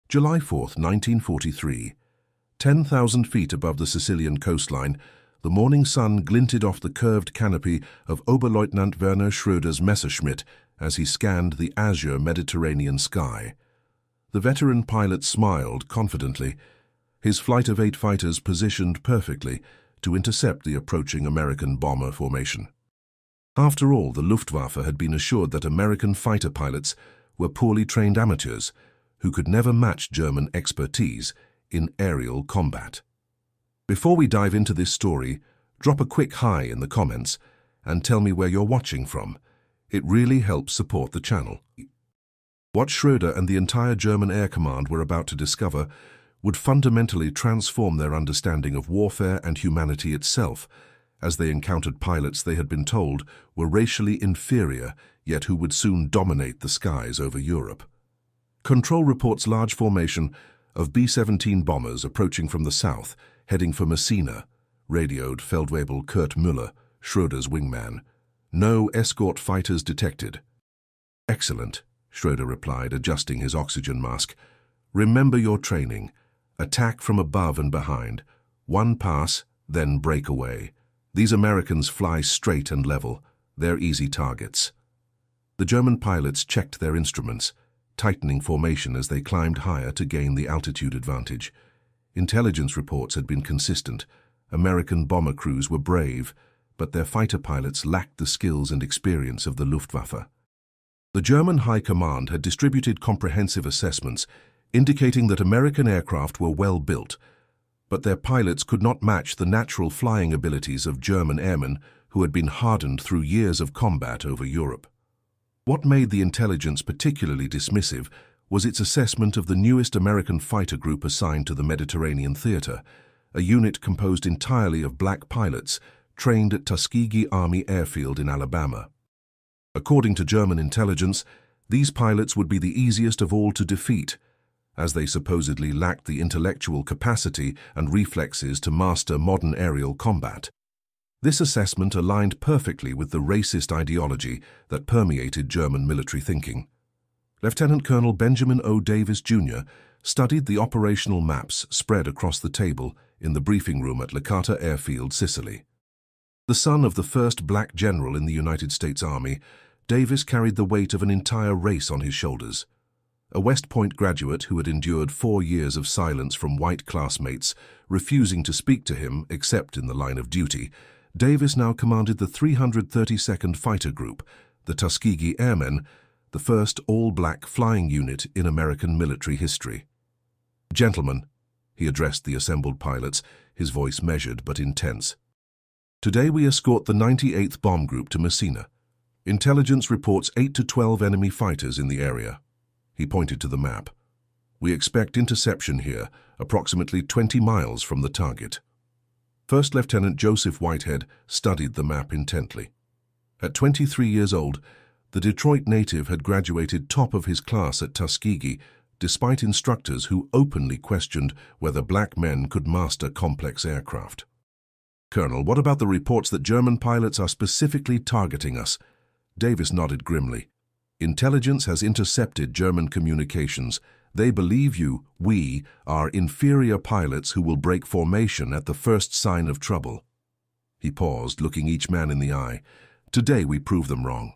July 4, 1943. 10,000 feet above the Sicilian coastline, the morning sun glinted off the curved canopy of Oberleutnant Werner Schröder's Messerschmitt as he scanned the azure Mediterranean sky. The veteran pilot smiled confidently, his flight of 8 fighters positioned perfectly to intercept the approaching American bomber formation. After all, the Luftwaffe had been assured that American fighter pilots were poorly trained amateurs who could never match German expertise in aerial combat. Before we dive into this story, drop a quick hi in the comments and tell me where you're watching from. It really helps support the channel. What Schröder and the entire German Air Command were about to discover would fundamentally transform their understanding of warfare and humanity itself, as they encountered pilots they had been told were racially inferior, yet who would soon dominate the skies over Europe. Control reports large formation of B-17 bombers approaching from the south, heading for Messina, radioed Feldwebel Kurt Müller, Schröder's wingman. No escort fighters detected. Excellent, Schröder replied, adjusting his oxygen mask. Remember your training. Attack from above and behind. One pass, then break away. These Americans fly straight and level. They're easy targets. The German pilots checked their instruments, tightening formation as they climbed higher to gain the altitude advantage. Intelligence reports had been consistent. American bomber crews were brave, but their fighter pilots lacked the skills and experience of the Luftwaffe. The German High Command had distributed comprehensive assessments indicating that American aircraft were well built, but their pilots could not match the natural flying abilities of German airmen who had been hardened through years of combat over Europe. What made the intelligence particularly dismissive was its assessment of the newest American fighter group assigned to the Mediterranean theater, a unit composed entirely of black pilots trained at Tuskegee Army Airfield in Alabama. According to German intelligence, these pilots would be the easiest of all to defeat, as they supposedly lacked the intellectual capacity and reflexes to master modern aerial combat. This assessment aligned perfectly with the racist ideology that permeated German military thinking. Lieutenant Colonel Benjamin O. Davis, Jr. studied the operational maps spread across the table in the briefing room at Licata Airfield, Sicily. The son of the first black general in the United States Army, Davis carried the weight of an entire race on his shoulders. A West Point graduate who had endured 4 years of silence from white classmates, refusing to speak to him except in the line of duty, Davis now commanded the 332nd Fighter Group, the Tuskegee Airmen, the first all-black flying unit in American military history. "Gentlemen," he addressed the assembled pilots, his voice measured but intense. "Today we escort the 98th Bomb Group to Messina. Intelligence reports 8 to 12 enemy fighters in the area." He pointed to the map. "We expect interception here, approximately 20 miles from the target." First Lieutenant Joseph Whitehead studied the map intently. At 23 years old, the Detroit native had graduated top of his class at Tuskegee, despite instructors who openly questioned whether black men could master complex aircraft. "Colonel, what about the reports that German pilots are specifically targeting us?" Davis nodded grimly. "Intelligence has intercepted German communications. They believe we, are inferior pilots who will break formation at the first sign of trouble." He paused, looking each man in the eye. "Today we prove them wrong."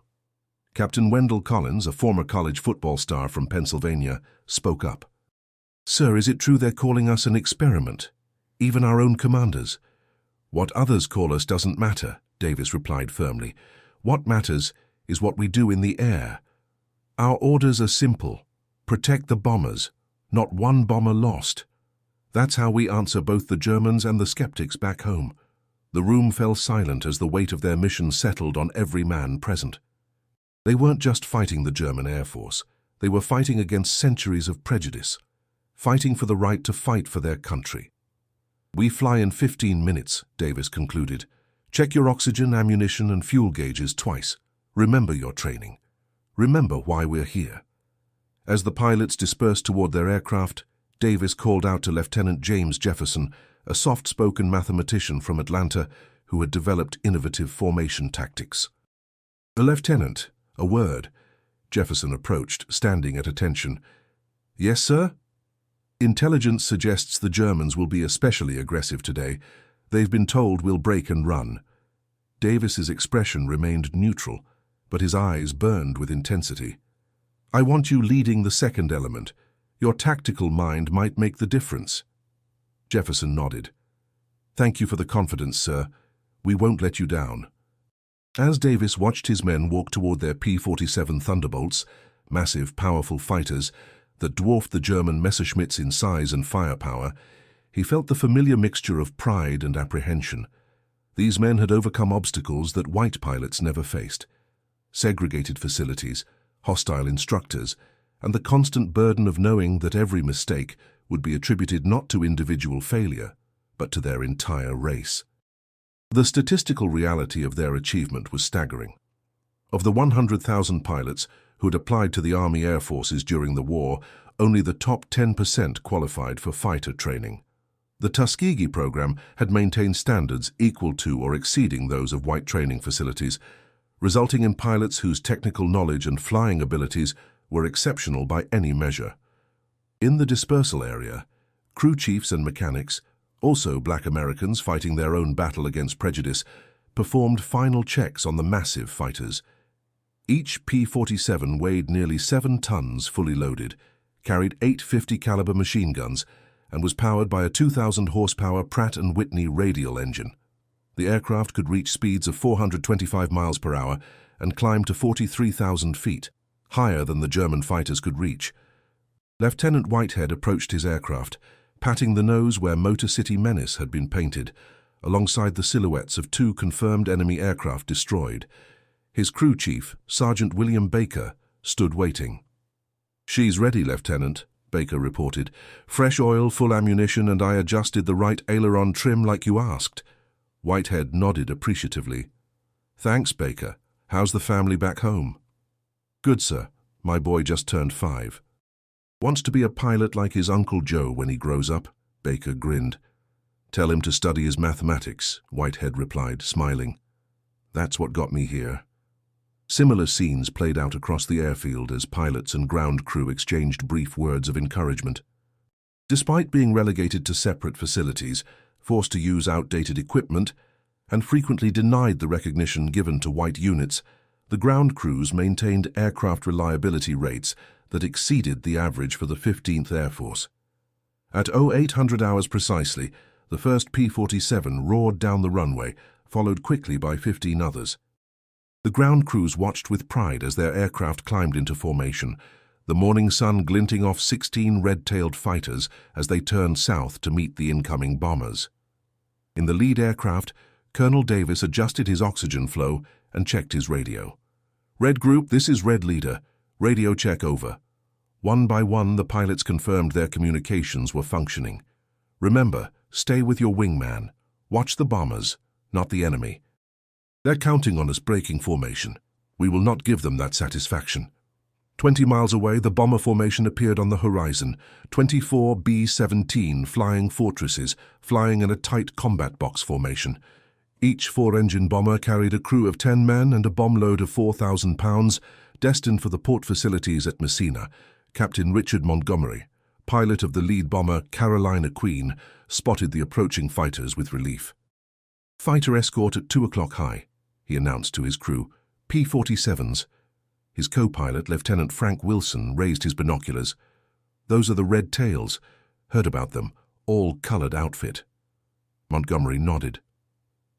Captain Wendell Collins, a former college football star from Pennsylvania, spoke up. "Sir, is it true they're calling us an experiment? Even our own commanders?" "What others call us doesn't matter," Davis replied firmly. "What matters is what we do in the air. Our orders are simple. Protect the bombers. Not one bomber lost. That's how we answer both the Germans and the skeptics back home." The room fell silent as the weight of their mission settled on every man present. They weren't just fighting the German Air Force. They were fighting against centuries of prejudice, fighting for the right to fight for their country. "We fly in 15 minutes, Davis concluded. "Check your oxygen, ammunition, and fuel gauges twice. Remember your training. Remember why we're here." As the pilots dispersed toward their aircraft, Davis called out to Lieutenant James Jefferson, a soft-spoken mathematician from Atlanta who had developed innovative formation tactics. "A lieutenant, a word." Jefferson approached, standing at attention. "Yes, sir?" Intelligence suggests the Germans will be especially aggressive today. They've been told we'll break and run. Davis's expression remained neutral, but his eyes burned with intensity. I want you leading the second element. Your tactical mind might make the difference. Jefferson nodded. Thank you for the confidence, sir. We won't let you down. As Davis watched his men walk toward their P-47 Thunderbolts, massive, powerful fighters that dwarfed the German Messerschmitts in size and firepower, he felt the familiar mixture of pride and apprehension. These men had overcome obstacles that white pilots never faced. Segregated facilities, hostile instructors, and the constant burden of knowing that every mistake would be attributed not to individual failure, but to their entire race. The statistical reality of their achievement was staggering. Of the 100,000 pilots who had applied to the Army Air Forces during the war, only the top 10% qualified for fighter training. The Tuskegee program had maintained standards equal to or exceeding those of white training facilities, resulting in pilots whose technical knowledge and flying abilities were exceptional by any measure. In the dispersal area, crew chiefs and mechanics, also black Americans fighting their own battle against prejudice, performed final checks on the massive fighters. Each P-47 weighed nearly 7 tons fully loaded, carried 8 50 caliber machine guns, and was powered by a 2,000 horsepower Pratt & Whitney radial engine. The aircraft could reach speeds of 425 miles per hour and climb to 43,000 feet, higher than the German fighters could reach. Lieutenant Whitehead approached his aircraft, patting the nose where Motor City Menace had been painted, alongside the silhouettes of 2 confirmed enemy aircraft destroyed. His crew chief, Sergeant William Baker, stood waiting. "She's ready, Lieutenant," Baker reported. "Fresh oil, full ammunition, and I adjusted the right aileron trim like you asked." Whitehead nodded appreciatively. "Thanks, Baker. How's the family back home?" "Good, sir. My boy just turned 5. Wants to be a pilot like his Uncle Joe when he grows up," Baker grinned. "Tell him to study his mathematics," Whitehead replied, smiling. "That's what got me here." Similar scenes played out across the airfield as pilots and ground crew exchanged brief words of encouragement. Despite being relegated to separate facilities, forced to use outdated equipment, and frequently denied the recognition given to white units, the ground crews maintained aircraft reliability rates that exceeded the average for the 15th Air Force. At 0800 hours precisely, the first P-47 roared down the runway, followed quickly by 15 others. The ground crews watched with pride as their aircraft climbed into formation, the morning sun glinting off 16 red-tailed fighters as they turned south to meet the incoming bombers. In the lead aircraft, Colonel Davis adjusted his oxygen flow and checked his radio. "Red Group, this is Red Leader. Radio check over." One by one, the pilots confirmed their communications were functioning. "Remember, stay with your wingman. Watch the bombers, not the enemy. They're counting on us breaking formation. We will not give them that satisfaction." 20 miles away, the bomber formation appeared on the horizon. 24 B-17 flying fortresses, flying in a tight combat box formation. Each 4-engine bomber carried a crew of 10 men and a bomb load of 4,000 pounds, destined for the port facilities at Messina. Captain Richard Montgomery, pilot of the lead bomber Carolina Queen, spotted the approaching fighters with relief. "Fighter escort at 2 o'clock high," he announced to his crew. "P-47s. His co-pilot, Lieutenant Frank Wilson, raised his binoculars. "Those are the Red Tails. Heard about them. All colored outfit." Montgomery nodded.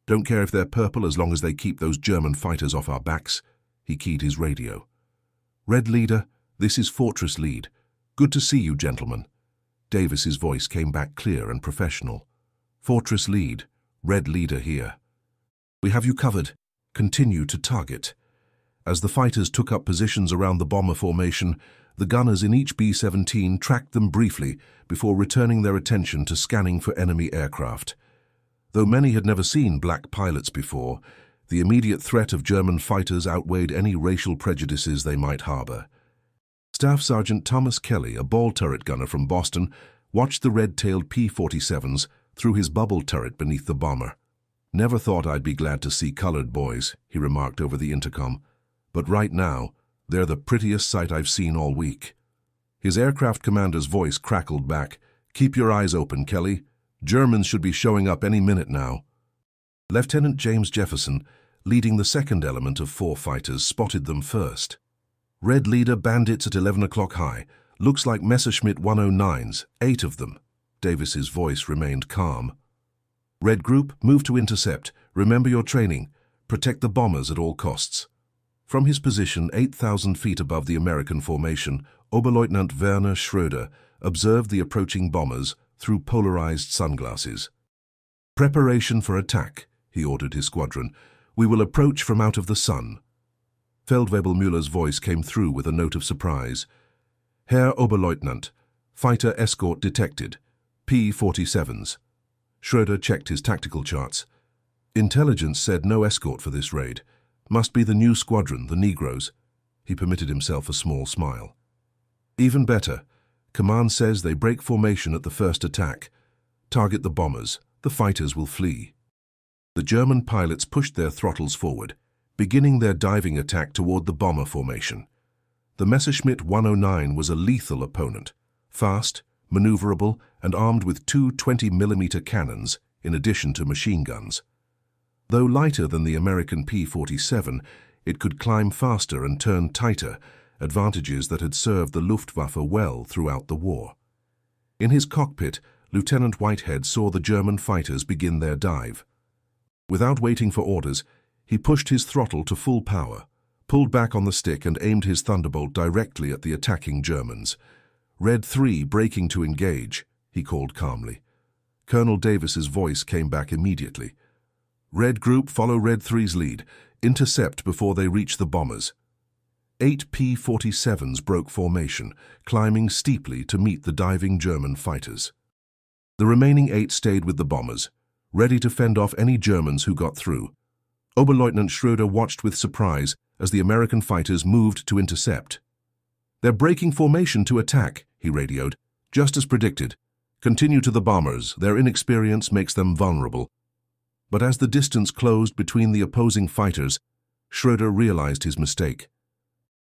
"Don't care if they're purple as long as they keep those German fighters off our backs." He keyed his radio. "Red Leader, this is Fortress Lead. Good to see you, gentlemen." Davis's voice came back clear and professional. "Fortress Lead, Red Leader here. We have you covered. Continue to target." As the fighters took up positions around the bomber formation, the gunners in each B-17 tracked them briefly before returning their attention to scanning for enemy aircraft. Though many had never seen black pilots before, the immediate threat of German fighters outweighed any racial prejudices they might harbor. Staff Sergeant Thomas Kelly, a ball turret gunner from Boston, watched the red-tailed P-47s through his bubble turret beneath the bomber. "Never thought I'd be glad to see colored boys," he remarked over the intercom. "But right now, they're the prettiest sight I've seen all week." His aircraft commander's voice crackled back. Keep your eyes open, Kelly. Germans should be showing up any minute now. Lieutenant James Jefferson, leading the second element of 4 fighters, spotted them first. Red leader bandits at 11 o'clock high. Looks like Messerschmitt 109s, 8 of them. Davis's voice remained calm. Red group, move to intercept. Remember your training. Protect the bombers at all costs. From his position 8,000 feet above the American formation, Oberleutnant Werner Schröder observed the approaching bombers through polarized sunglasses. Preparation for attack, he ordered his squadron. We will approach from out of the sun. Feldwebel Müller's voice came through with a note of surprise. Herr Oberleutnant, fighter escort detected. P-47s. Schröder checked his tactical charts. Intelligence said no escort for this raid. Must be the new squadron, the Negroes. He permitted himself a small smile. Even better. Command says they break formation at the first attack. Target the bombers. The fighters will flee. The German pilots pushed their throttles forward, beginning their diving attack toward the bomber formation. The Messerschmitt 109 was a lethal opponent, fast, maneuverable, and armed with 2 20mm cannons, in addition to machine guns. Though lighter than the American P-47, it could climb faster and turn tighter, advantages that had served the Luftwaffe well throughout the war. In his cockpit, Lieutenant Whitehead saw the German fighters begin their dive. Without waiting for orders, he pushed his throttle to full power, pulled back on the stick and aimed his Thunderbolt directly at the attacking Germans. Red 3 breaking to engage, he called calmly. Colonel Davis's voice came back immediately. Red group, follow Red 3's lead. Intercept before they reach the bombers. 8 P-47s broke formation, climbing steeply to meet the diving German fighters. The remaining 8 stayed with the bombers, ready to fend off any Germans who got through. Oberleutnant Schröder watched with surprise as the American fighters moved to intercept. They're breaking formation to attack, he radioed. Just as predicted. Continue to the bombers. Their inexperience makes them vulnerable. But as the distance closed between the opposing fighters, Schröder realized his mistake.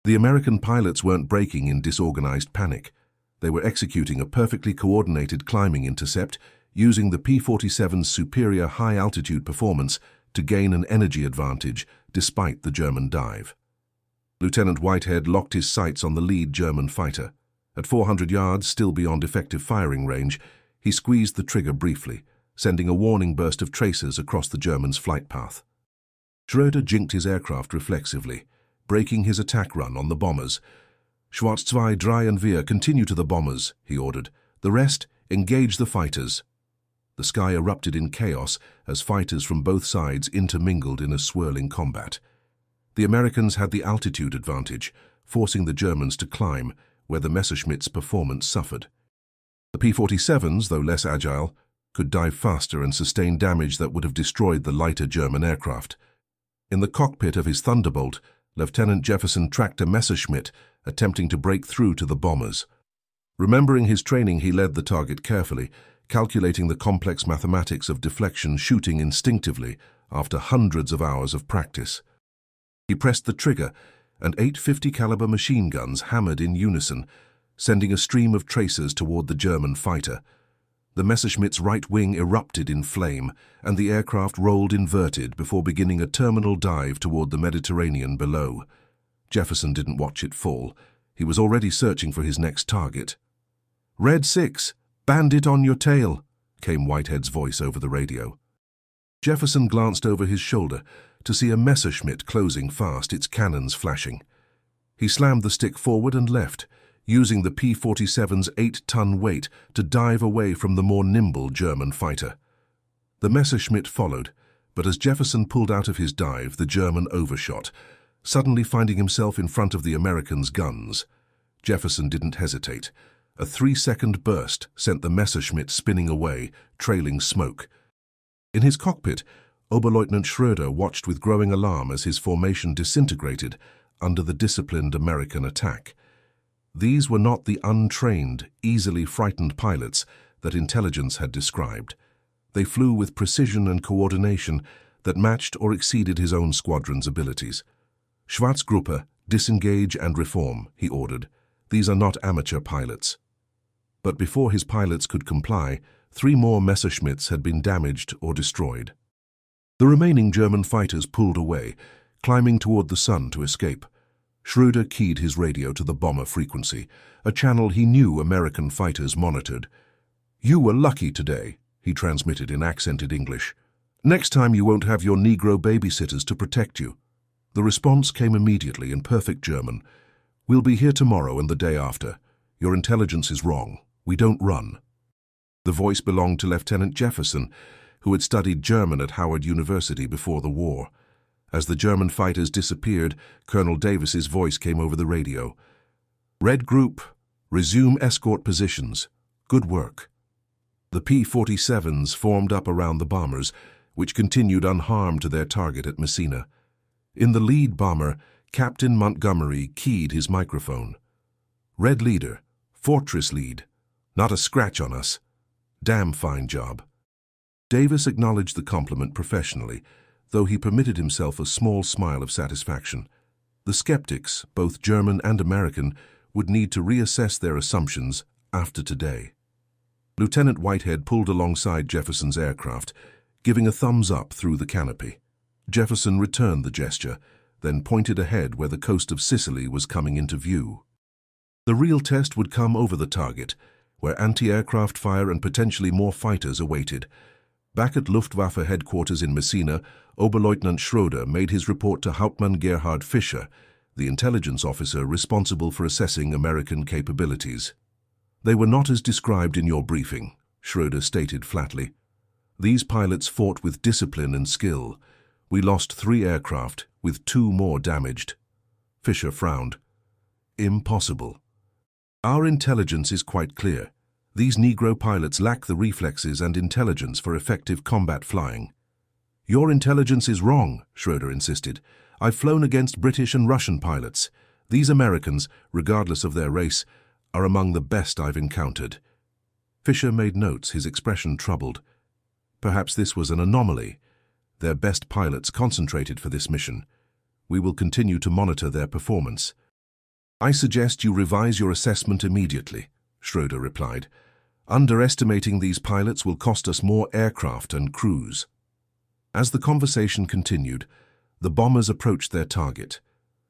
The American pilots weren't breaking in disorganized panic. They were executing a perfectly coordinated climbing intercept, using the P-47's superior high-altitude performance to gain an energy advantage despite the German dive. Lieutenant Whitehead locked his sights on the lead German fighter. At 400 yards, still beyond effective firing range, he squeezed the trigger briefly, sending a warning burst of tracers across the German's flight path. Schröder jinked his aircraft reflexively, breaking his attack run on the bombers. Schwarz 2, 3 and wir, continue to the bombers, he ordered. The rest, engage the fighters. The sky erupted in chaos as fighters from both sides intermingled in a swirling combat. The Americans had the altitude advantage, forcing the Germans to climb, where the Messerschmitt's performance suffered. The P-47s, though less agile, could dive faster and sustain damage that would have destroyed the lighter German aircraft. In the cockpit of his Thunderbolt, Lieutenant Jefferson tracked a Messerschmitt, attempting to break through to the bombers. Remembering his training, he led the target carefully, calculating the complex mathematics of deflection shooting instinctively after hundreds of hours of practice. He pressed the trigger, and 8 50-caliber machine guns hammered in unison, sending a stream of tracers toward the German fighter. The Messerschmitt's right wing erupted in flame, and the aircraft rolled inverted before beginning a terminal dive toward the Mediterranean below. Jefferson didn't watch it fall. He was already searching for his next target. "Red 6, bandit on your tail," came Whitehead's voice over the radio. Jefferson glanced over his shoulder to see a Messerschmitt closing fast, its cannons flashing. He slammed the stick forward and left, using the P-47's 8-ton weight to dive away from the more nimble German fighter. The Messerschmitt followed, but as Jefferson pulled out of his dive, the German overshot, suddenly finding himself in front of the Americans' guns. Jefferson didn't hesitate. A 3-second burst sent the Messerschmitt spinning away, trailing smoke. In his cockpit, Oberleutnant Schröder watched with growing alarm as his formation disintegrated under the disciplined American attack. These were not the untrained, easily frightened pilots that intelligence had described. They flew with precision and coordination that matched or exceeded his own squadron's abilities. "Schwarzgruppe, disengage and reform," he ordered. "These are not amateur pilots." But before his pilots could comply, 3 more Messerschmitts had been damaged or destroyed. The remaining German fighters pulled away, climbing toward the sun to escape. Schroeder keyed his radio to the bomber frequency, a channel he knew American fighters monitored. "You were lucky today," he transmitted in accented English. "Next time you won't have your Negro babysitters to protect you." The response came immediately in perfect German. "We'll be here tomorrow and the day after. Your intelligence is wrong. We don't run." The voice belonged to Lieutenant Jefferson, who had studied German at Howard University before the war. As the German fighters disappeared, Colonel Davis's voice came over the radio. "Red Group, resume escort positions. Good work." The P-47s formed up around the bombers, which continued unharmed to their target at Messina. In the lead bomber, Captain Montgomery keyed his microphone. "Red Leader, Fortress Lead. Not a scratch on us. Damn fine job." Davis acknowledged the compliment professionally, though he permitted himself a small smile of satisfaction. The skeptics, both German and American, would need to reassess their assumptions after today. Lieutenant Whitehead pulled alongside Jefferson's aircraft, giving a thumbs up through the canopy. Jefferson returned the gesture, then pointed ahead where the coast of Sicily was coming into view. The real test would come over the target, where anti-aircraft fire and potentially more fighters awaited. Back at Luftwaffe headquarters in Messina, Oberleutnant Schroeder made his report to Hauptmann Gerhard Fischer, the intelligence officer responsible for assessing American capabilities. "They were not as described in your briefing," Schroeder stated flatly. "These pilots fought with discipline and skill. We lost 3 aircraft, with 2 more damaged." Fischer frowned. "Impossible. Our intelligence is quite clear. These Negro pilots lack the reflexes and intelligence for effective combat flying." "Your intelligence is wrong," Schroeder insisted. "I've flown against British and Russian pilots. These Americans, regardless of their race, are among the best I've encountered." Fischer made notes, his expression troubled. Perhaps this was an anomaly. Their best pilots concentrated for this mission. We will continue to monitor their performance. "I suggest you revise your assessment immediately," Schroeder replied. "Underestimating these pilots will cost us more aircraft and crews." As the conversation continued, the bombers approached their target.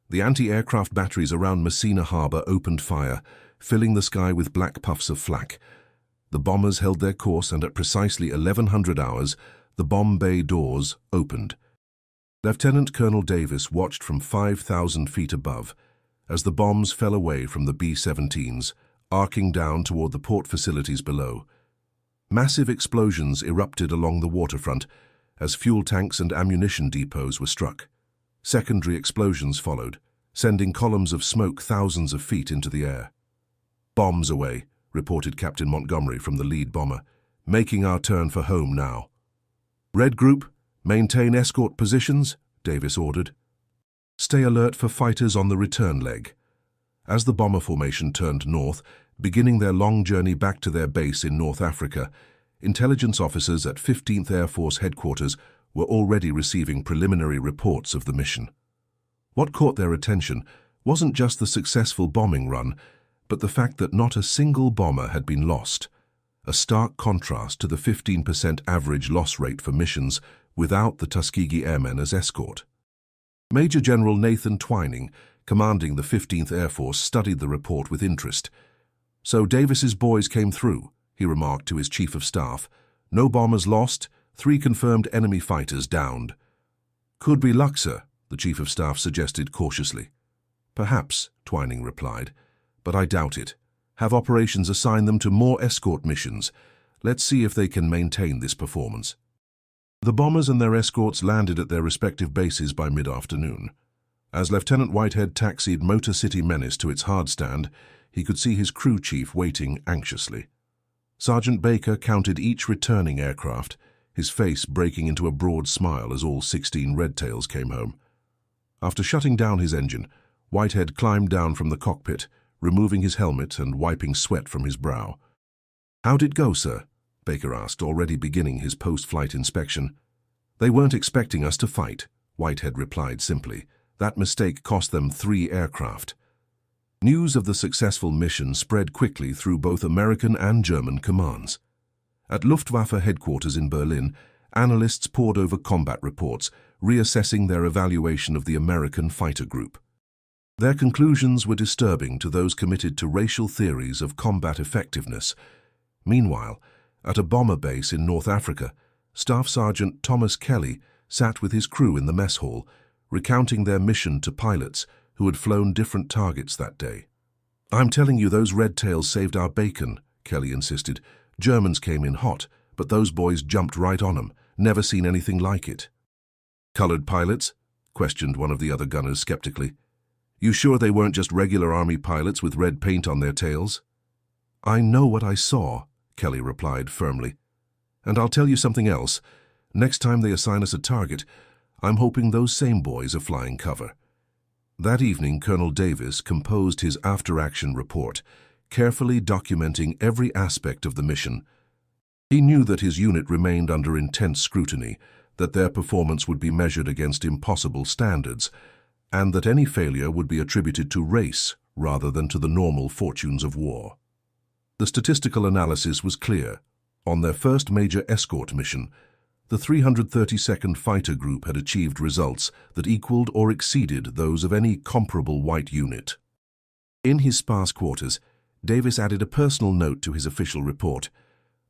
The anti-aircraft batteries around Messina harbor opened fire, filling the sky with black puffs of flak. The bombers held their course, and at precisely 1100 hours, the bomb bay doors opened. Lieutenant Colonel Davis watched from 5,000 feet above as the bombs fell away from the B-17s, arcing down toward the port facilities below. Massive explosions erupted along the waterfront as fuel tanks and ammunition depots were struck. Secondary explosions followed, sending columns of smoke thousands of feet into the air. "Bombs away," reported Captain Montgomery from the lead bomber. "Making our turn for home now." "Red Group, maintain escort positions," Davis ordered. "Stay alert for fighters on the return leg." As the bomber formation turned north, beginning their long journey back to their base in North Africa, intelligence officers at 15th Air Force headquarters were already receiving preliminary reports of the mission. What caught their attention wasn't just the successful bombing run, but the fact that not a single bomber had been lost, a stark contrast to the 15% average loss rate for missions without the Tuskegee Airmen as escort. Major General Nathan Twining, commanding the 15th Air Force, studied the report with interest. "So Davis's boys came through," he remarked to his chief of staff. "No bombers lost, 3 confirmed enemy fighters downed." "Could be luck, sir," the chief of staff suggested cautiously. "Perhaps," Twining replied, "but I doubt it. Have operations assign them to more escort missions. Let's see if they can maintain this performance." The bombers and their escorts landed at their respective bases by mid-afternoon. As Lieutenant Whitehead taxied Motor City Menace to its hard stand, he could see his crew chief waiting anxiously. Sergeant Baker counted each returning aircraft, his face breaking into a broad smile as all 16 Red Tails came home. After shutting down his engine, Whitehead climbed down from the cockpit, removing his helmet and wiping sweat from his brow. "How'd it go, sir?" Baker asked, already beginning his post-flight inspection. "They weren't expecting us to fight," Whitehead replied simply. "That mistake cost them 3 aircraft." News of the successful mission spread quickly through both American and German commands. At Luftwaffe headquarters in Berlin, analysts pored over combat reports, reassessing their evaluation of the American fighter group. Their conclusions were disturbing to those committed to racial theories of combat effectiveness. Meanwhile, at a bomber base in North Africa, Staff Sergeant Thomas Kelly sat with his crew in the mess hall, recounting their mission to pilots who had flown different targets that day. "I'm telling you, those red tails saved our bacon," Kelly insisted. "Germans came in hot, but those boys jumped right on 'em. Never seen anything like it." "Colored pilots?" questioned one of the other gunners skeptically. "You sure they weren't just regular army pilots with red paint on their tails?" "I know what I saw," Kelly replied firmly. "And I'll tell you something else. Next time they assign us a target, I'm hoping those same boys are flying cover." That evening, Colonel Davis composed his after-action report, carefully documenting every aspect of the mission. He knew that his unit remained under intense scrutiny, that their performance would be measured against impossible standards, and that any failure would be attributed to race rather than to the normal fortunes of war. The statistical analysis was clear. On their first major escort mission, the 332nd Fighter Group had achieved results that equaled or exceeded those of any comparable white unit. In his sparse quarters, Davis added a personal note to his official report.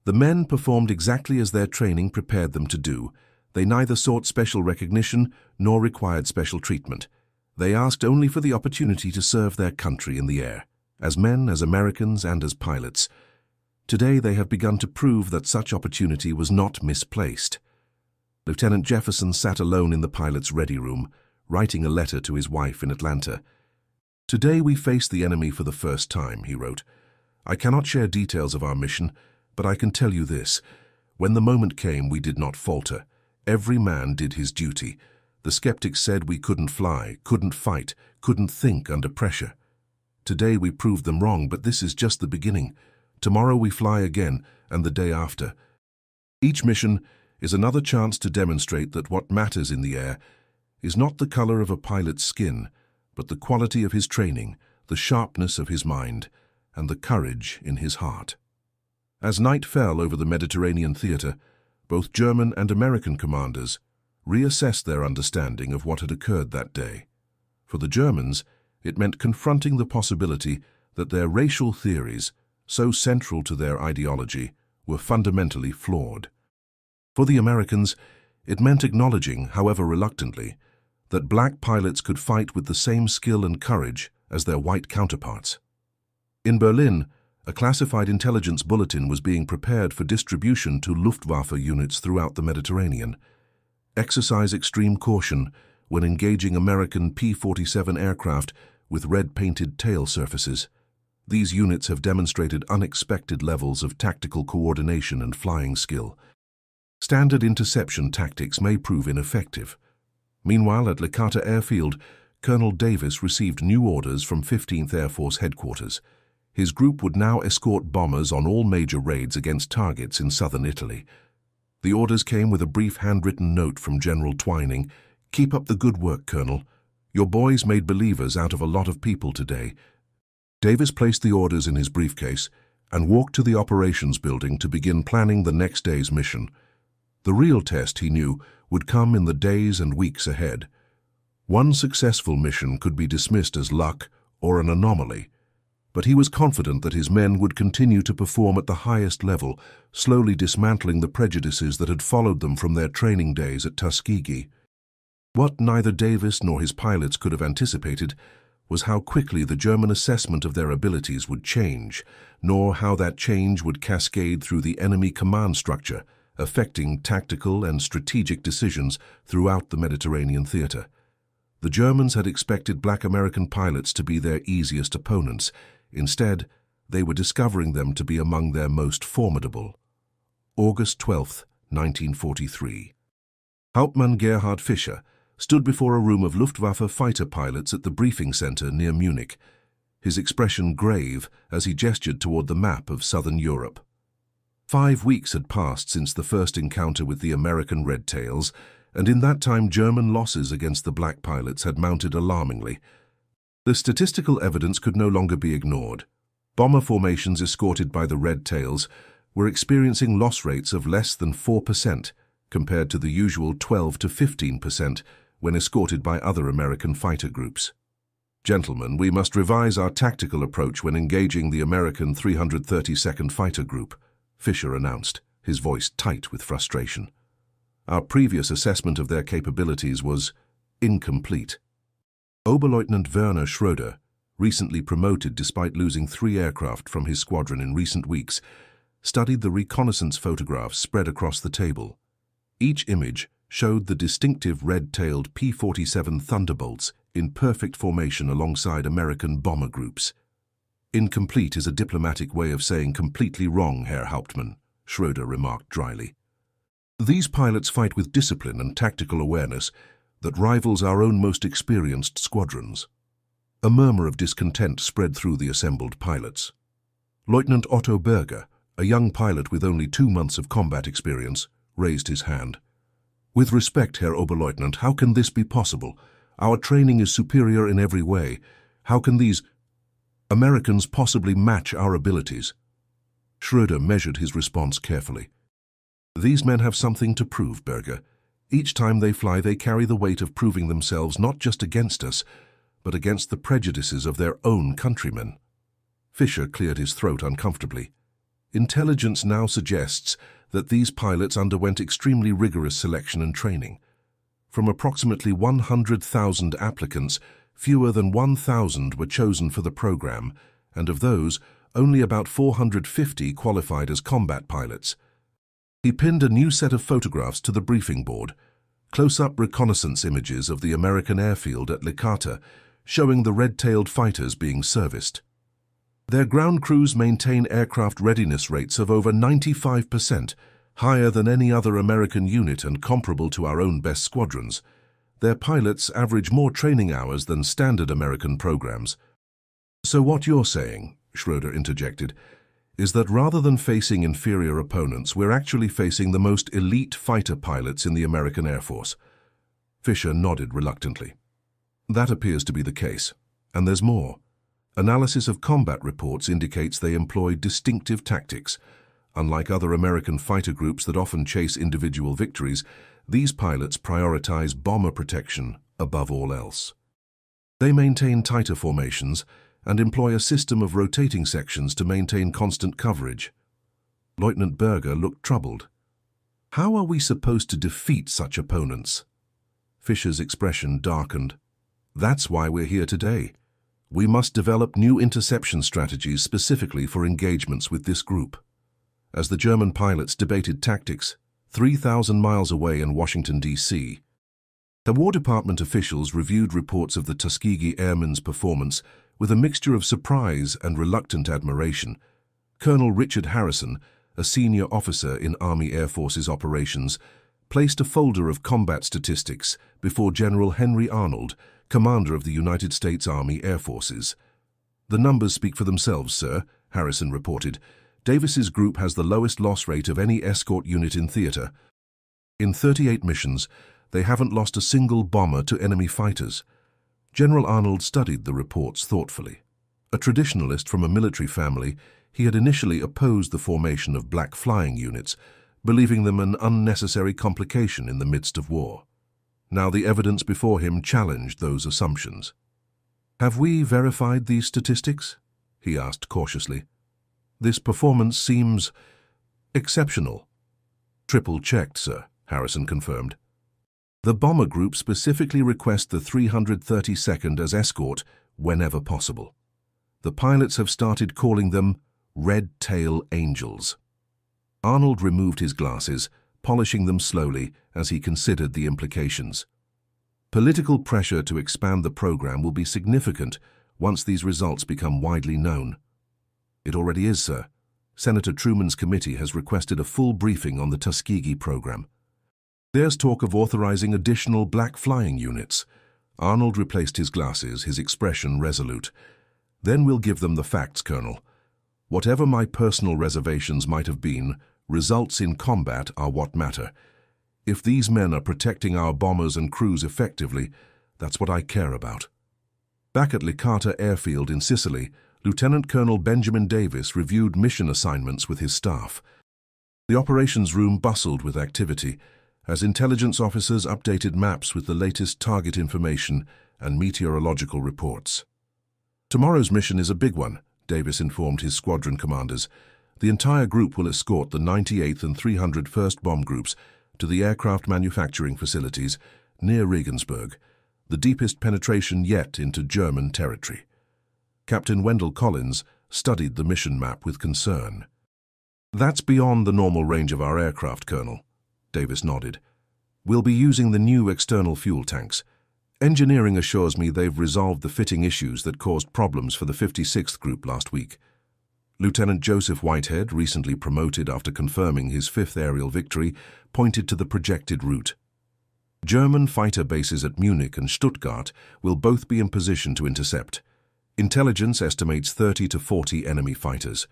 "The men performed exactly as their training prepared them to do. They neither sought special recognition nor required special treatment. They asked only for the opportunity to serve their country in the air, as men, as Americans, and as pilots. Today they have begun to prove that such opportunity was not misplaced." Lieutenant Jefferson sat alone in the pilot's ready room, writing a letter to his wife in Atlanta. "Today we face the enemy for the first time," he wrote. "I cannot share details of our mission, but I can tell you this. When the moment came, we did not falter. Every man did his duty. The skeptics said we couldn't fly, couldn't fight, couldn't think under pressure. Today we proved them wrong, but this is just the beginning. Tomorrow we fly again, and the day after. Each mission is another chance to demonstrate that what matters in the air is not the color of a pilot's skin, but the quality of his training, the sharpness of his mind, and the courage in his heart." As night fell over the Mediterranean theater, both German and American commanders reassessed their understanding of what had occurred that day. For the Germans, it meant confronting the possibility that their racial theories, so central to their ideology, were fundamentally flawed. For the Americans, it meant acknowledging, however reluctantly, that black pilots could fight with the same skill and courage as their white counterparts. In Berlin, a classified intelligence bulletin was being prepared for distribution to Luftwaffe units throughout the Mediterranean. "Exercise extreme caution when engaging American P-47 aircraft with red-painted tail surfaces. These units have demonstrated unexpected levels of tactical coordination and flying skill. Standard interception tactics may prove ineffective." Meanwhile, at Licata Airfield, Colonel Davis received new orders from 15th Air Force headquarters. His group would now escort bombers on all major raids against targets in southern Italy. The orders came with a brief handwritten note from General Twining. "Keep up the good work, Colonel. Your boys made believers out of a lot of people today." Davis placed the orders in his briefcase and walked to the operations building to begin planning the next day's mission. The real test, he knew, would come in the days and weeks ahead. One successful mission could be dismissed as luck or an anomaly, but he was confident that his men would continue to perform at the highest level, slowly dismantling the prejudices that had followed them from their training days at Tuskegee. What neither Davis nor his pilots could have anticipated was how quickly the German assessment of their abilities would change, nor how that change would cascade through the enemy command structure, affecting tactical and strategic decisions throughout the Mediterranean theater. The Germans had expected black American pilots to be their easiest opponents. Instead, they were discovering them to be among their most formidable. August 12, 1943. Hauptmann Gerhard Fischer stood before a room of Luftwaffe fighter pilots at the briefing center near Munich, his expression grave as he gestured toward the map of southern Europe. 5 weeks had passed since the first encounter with the American Red Tails, and in that time German losses against the black pilots had mounted alarmingly. The statistical evidence could no longer be ignored. Bomber formations escorted by the Red Tails were experiencing loss rates of less than 4%, compared to the usual 12 to 15% when escorted by other American fighter groups. Gentlemen, we must revise our tactical approach when engaging the American 332nd Fighter Group, Fisher announced, his voice tight with frustration. Our previous assessment of their capabilities was incomplete. Oberleutnant Werner Schroeder, recently promoted despite losing 3 aircraft from his squadron in recent weeks, studied the reconnaissance photographs spread across the table. Each image showed the distinctive red-tailed P-47 Thunderbolts in perfect formation alongside American bomber groups. Incomplete is a diplomatic way of saying completely wrong, Herr Hauptmann, Schroeder remarked dryly. These pilots fight with discipline and tactical awareness that rivals our own most experienced squadrons. A murmur of discontent spread through the assembled pilots. Lieutenant Otto Berger, a young pilot with only 2 months of combat experience, raised his hand. With respect, Herr Oberleutnant, how can this be possible? Our training is superior in every way. How can these Americans possibly match our abilities? Schroeder measured his response carefully. These men have something to prove, Berger. Each time they fly, they carry the weight of proving themselves not just against us, but against the prejudices of their own countrymen. Fisher cleared his throat uncomfortably. Intelligence now suggests that these pilots underwent extremely rigorous selection and training. From approximately 100,000 applicants, fewer than 1,000 were chosen for the program, and of those, only about 450 qualified as combat pilots. He pinned a new set of photographs to the briefing board, close-up reconnaissance images of the American airfield at Licata, showing the red-tailed fighters being serviced. Their ground crews maintain aircraft readiness rates of over 95%, higher than any other American unit and comparable to our own best squadrons. Their pilots average more training hours than standard American programs. So what you're saying, Schroeder interjected, is that rather than facing inferior opponents, we're actually facing the most elite fighter pilots in the American Air Force. Fisher nodded reluctantly. That appears to be the case, and there's more. Analysis of combat reports indicates they employ distinctive tactics. Unlike other American fighter groups that often chase individual victories, these pilots prioritize bomber protection above all else. They maintain tighter formations and employ a system of rotating sections to maintain constant coverage. Lieutenant Berger looked troubled. How are we supposed to defeat such opponents? Fisher's expression darkened. That's why we're here today. We must develop new interception strategies specifically for engagements with this group. As the German pilots debated tactics, 3,000 miles away in Washington, D.C., the War Department officials reviewed reports of the Tuskegee Airmen's performance with a mixture of surprise and reluctant admiration. Colonel Richard Harrison, a senior officer in Army Air Forces operations, placed a folder of combat statistics before General Henry Arnold, commander of the United States Army Air Forces. The numbers speak for themselves, sir, Harrison reported. Davis's group has the lowest loss rate of any escort unit in theater. In 38 missions, they haven't lost a single bomber to enemy fighters. General Arnold studied the reports thoughtfully. A traditionalist from a military family, he had initially opposed the formation of black flying units, believing them an unnecessary complication in the midst of war. Now the evidence before him challenged those assumptions. Have we verified these statistics? He asked cautiously. This performance seems exceptional. Triple-checked, sir, Harrison confirmed. The bomber group specifically request the 332nd as escort whenever possible. The pilots have started calling them Red Tail Angels. Arnold removed his glasses, polishing them slowly as he considered the implications. Political pressure to expand the program will be significant once these results become widely known. It already is, sir. Senator Truman's committee has requested a full briefing on the Tuskegee program. There's talk of authorizing additional black flying units. Arnold replaced his glasses, his expression resolute. Then we'll give them the facts, Colonel. Whatever my personal reservations might have been, results in combat are what matter. If these men are protecting our bombers and crews effectively, that's what I care about. Back at Licata Airfield in Sicily, Lieutenant Colonel Benjamin Davis reviewed mission assignments with his staff. The operations room bustled with activity as intelligence officers updated maps with the latest target information and meteorological reports. Tomorrow's mission is a big one, Davis informed his squadron commanders. The entire group will escort the 98th and 301st Bomb Groups to the aircraft manufacturing facilities near Regensburg, the deepest penetration yet into German territory. Captain Wendell Collins studied the mission map with concern. "That's beyond the normal range of our aircraft, Colonel," Davis nodded. "We'll be using the new external fuel tanks. Engineering assures me they've resolved the fitting issues that caused problems for the 56th Group last week." Lieutenant Joseph Whitehead, recently promoted after confirming his 5th aerial victory, pointed to the projected route. German fighter bases at Munich and Stuttgart will both be in position to intercept. Intelligence estimates 30 to 40 enemy fighters.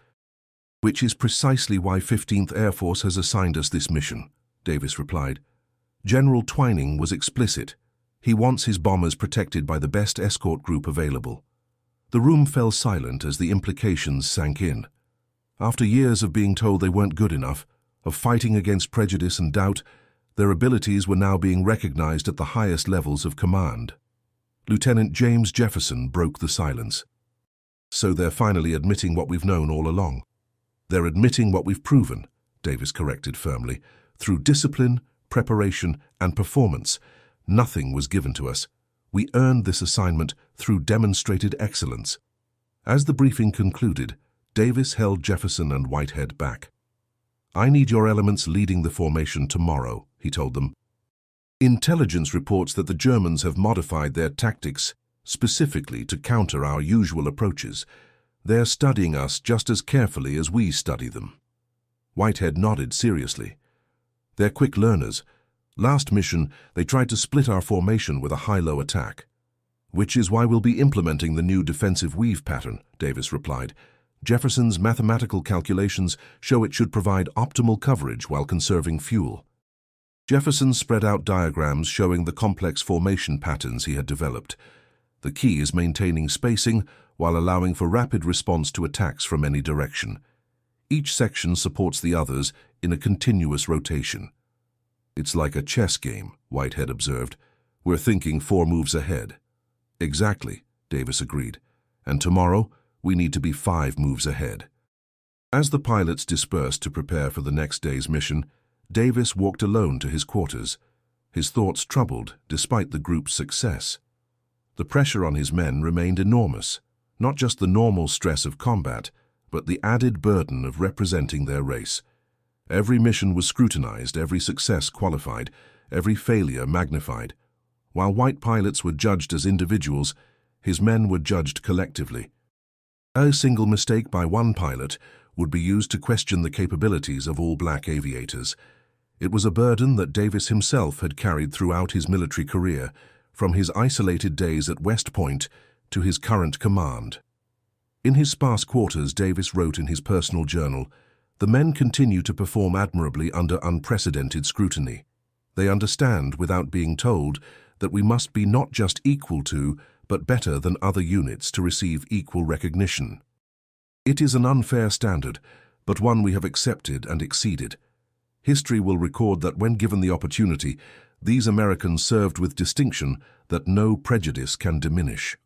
"Which is precisely why 15th Air Force has assigned us this mission," Davis replied. "General Twining was explicit. He wants his bombers protected by the best escort group available." The room fell silent as the implications sank in. After years of being told they weren't good enough, of fighting against prejudice and doubt, their abilities were now being recognized at the highest levels of command. Lieutenant James Jefferson broke the silence. "So they're finally admitting what we've known all along." "They're admitting what we've proven," Davis corrected firmly. "Through discipline, preparation, and performance, nothing was given to us. We earned this assignment through demonstrated excellence." As the briefing concluded, Davis held Jefferson and Whitehead back. "I need your elements leading the formation tomorrow," he told them. "Intelligence reports that the Germans have modified their tactics specifically to counter our usual approaches. They're studying us just as carefully as we study them." Whitehead nodded seriously. "They're quick learners. Last mission, they tried to split our formation with a high-low attack." "Which is why we'll be implementing the new defensive weave pattern," Davis replied. "Jefferson's mathematical calculations show it should provide optimal coverage while conserving fuel." Jefferson spread out diagrams showing the complex formation patterns he had developed. "The key is maintaining spacing while allowing for rapid response to attacks from any direction. Each section supports the others in a continuous rotation." "It's like a chess game," Whitehead observed. "We're thinking 4 moves ahead." "Exactly," Davis agreed. "And tomorrow, we need to be 5 moves ahead." As the pilots dispersed to prepare for the next day's mission, Davis walked alone to his quarters, his thoughts troubled despite the group's success. The pressure on his men remained enormous, not just the normal stress of combat, but the added burden of representing their race. Every mission was scrutinized, every success qualified, every failure magnified. While white pilots were judged as individuals, his men were judged collectively. A single mistake by one pilot would be used to question the capabilities of all black aviators. It was a burden that Davis himself had carried throughout his military career, from his isolated days at West Point to his current command. In his sparse quarters, Davis wrote in his personal journal, "The men continue to perform admirably under unprecedented scrutiny. They understand, without being told, that we must be not just equal to, but better than other units to receive equal recognition. It is an unfair standard, but one we have accepted and exceeded. History will record that when given the opportunity, these Americans served with distinction that no prejudice can diminish."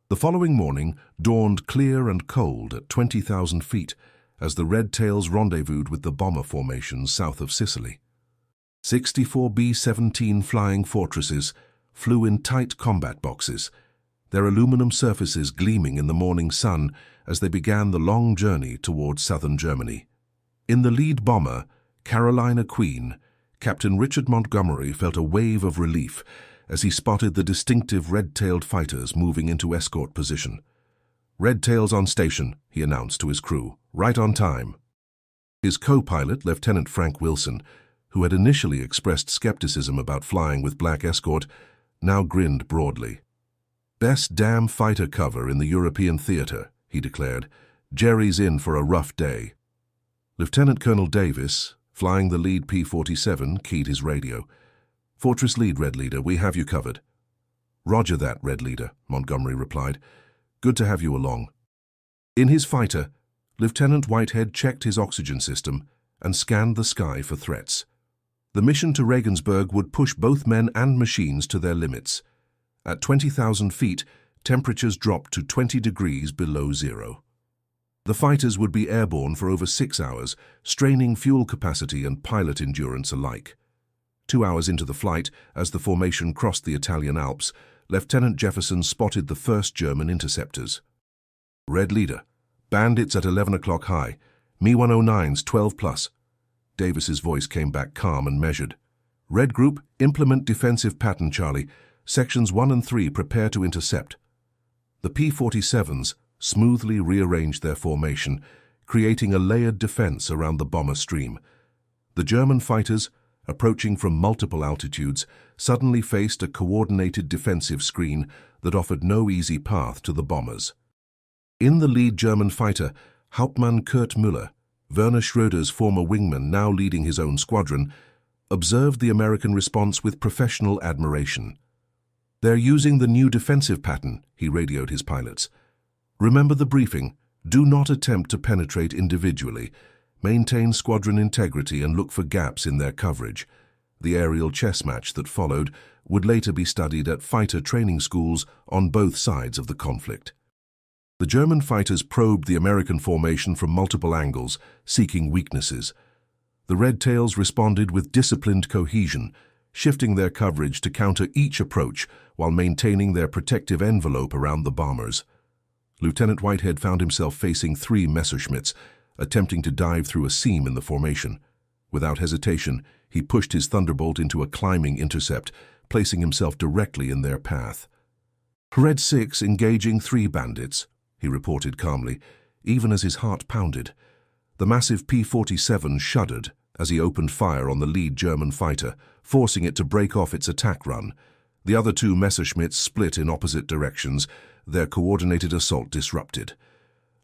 The following morning dawned clear and cold at 20,000 feet as the Red Tails rendezvoused with the bomber formations south of Sicily. 64 B-17 flying fortresses flew in tight combat boxes, their aluminum surfaces gleaming in the morning sun as they began the long journey towards southern Germany. In the lead bomber, Carolina Queen, Captain Richard Montgomery felt a wave of relief as he spotted the distinctive red-tailed fighters moving into escort position. "Red Tails on station," he announced to his crew, "right on time." His co-pilot, Lieutenant Frank Wilson, who had initially expressed skepticism about flying with black escort, now grinned broadly. "Best damn fighter cover in the European theater," he declared. "Jerry's in for a rough day." Lieutenant Colonel Davis, flying the lead P-47, keyed his radio. "Fortress lead, Red Leader, we have you covered." "Roger that, Red Leader," Montgomery replied. "Good to have you along." In his fighter, Lieutenant Whitehead checked his oxygen system and scanned the sky for threats. The mission to Regensburg would push both men and machines to their limits. At 20,000 feet, temperatures dropped to 20 degrees below zero. The fighters would be airborne for over 6 hours, straining fuel capacity and pilot endurance alike. 2 hours into the flight, as the formation crossed the Italian Alps, Lieutenant Jefferson spotted the first German interceptors. "Red Leader, bandits at 11 o'clock high, Mi-109s 12+. Davis's voice came back calm and measured. "Red Group, implement defensive pattern, Charlie. Sections 1 and 3 prepare to intercept." The P-47s smoothly rearranged their formation, creating a layered defense around the bomber stream. The German fighters, approaching from multiple altitudes, suddenly faced a coordinated defensive screen that offered no easy path to the bombers. In the lead German fighter, Hauptmann Kurt Müller, Werner Schröder's former wingman now leading his own squadron, observed the American response with professional admiration. "They're using the new defensive pattern," he radioed his pilots. "Remember the briefing. Do not attempt to penetrate individually. Maintain squadron integrity and look for gaps in their coverage." The aerial chess match that followed would later be studied at fighter training schools on both sides of the conflict. The German fighters probed the American formation from multiple angles, seeking weaknesses. The Red Tails responded with disciplined cohesion, shifting their coverage to counter each approach while maintaining their protective envelope around the bombers. Lieutenant Whitehead found himself facing 3 Messerschmitts, attempting to dive through a seam in the formation. Without hesitation, he pushed his Thunderbolt into a climbing intercept, placing himself directly in their path. "Red 6 engaging 3 bandits," he reported calmly, even as his heart pounded. The massive P-47 shuddered as he opened fire on the lead German fighter, forcing it to break off its attack run. The other 2 Messerschmitts split in opposite directions, their coordinated assault disrupted.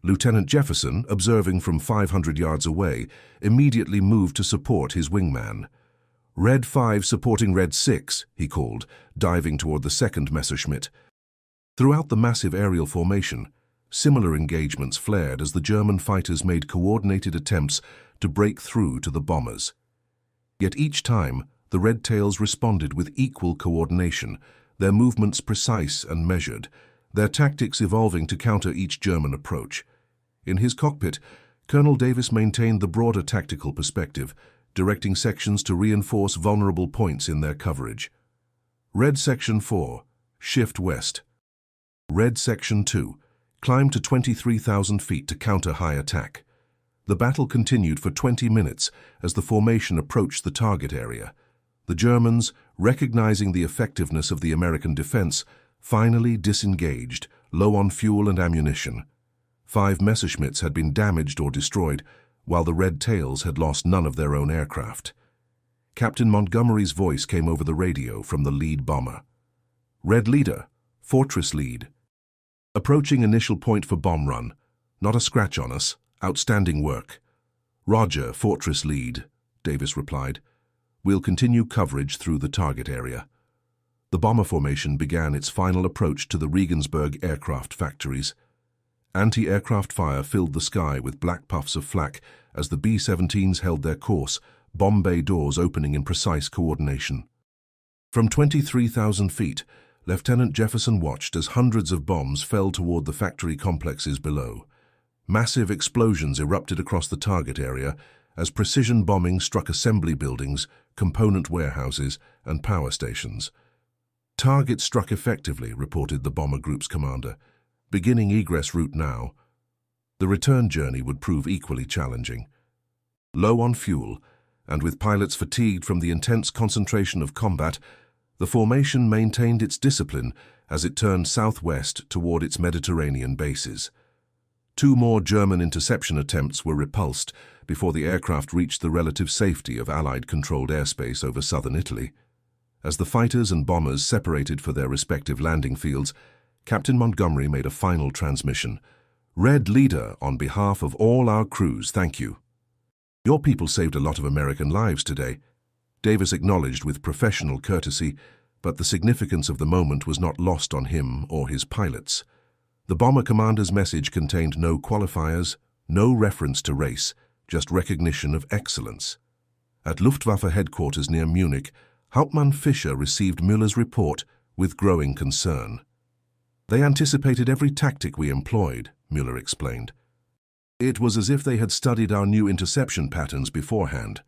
Lieutenant Jefferson, observing from 500 yards away, immediately moved to support his wingman. "Red 5 supporting Red 6, he called, diving toward the second Messerschmitt. Throughout the massive aerial formation, similar engagements flared as the German fighters made coordinated attempts to break through to the bombers. Yet each time, the Red Tails responded with equal coordination, their movements precise and measured, their tactics evolving to counter each German approach. In his cockpit, Colonel Davis maintained the broader tactical perspective, directing sections to reinforce vulnerable points in their coverage. "Red Section 4, shift west. Red Section 2, climb to 23,000 feet to counter high attack." The battle continued for 20 minutes as the formation approached the target area. The Germans, recognizing the effectiveness of the American defense, finally disengaged, low on fuel and ammunition. 5 Messerschmitts had been damaged or destroyed, while the Red Tails had lost none of their own aircraft. Captain Montgomery's voice came over the radio from the lead bomber. "Red Leader, Fortress Lead. Approaching initial point for bomb run. Not a scratch on us. Outstanding work." "Roger, Fortress Lead," Davis replied. "We'll continue coverage through the target area." The bomber formation began its final approach to the Regensburg aircraft factories. Anti-aircraft fire filled the sky with black puffs of flak as the B-17s held their course, bomb bay doors opening in precise coordination. From 23,000 feet, Lieutenant Jefferson watched as hundreds of bombs fell toward the factory complexes below. Massive explosions erupted across the target area as precision bombing struck assembly buildings, component warehouses, and power stations. "Target struck effectively," reported the bomber group's commander. "Beginning egress route now." The return journey would prove equally challenging. Low on fuel, and with pilots fatigued from the intense concentration of combat, the formation maintained its discipline as it turned southwest toward its Mediterranean bases. 2 more German interception attempts were repulsed before the aircraft reached the relative safety of Allied-controlled airspace over southern Italy. As the fighters and bombers separated for their respective landing fields, Captain Montgomery made a final transmission. "Red Leader, on behalf of all our crews, thank you. Your people saved a lot of American lives today." Davis acknowledged with professional courtesy, But the significance of the moment was not lost on him or his pilots. The bomber commander's message contained no qualifiers, no reference to race, just recognition of excellence. At Luftwaffe headquarters near Munich, Hauptmann Fischer received Müller's report with growing concern. "They anticipated every tactic we employed," Müller explained. "It was as if they had studied our new interception patterns beforehand.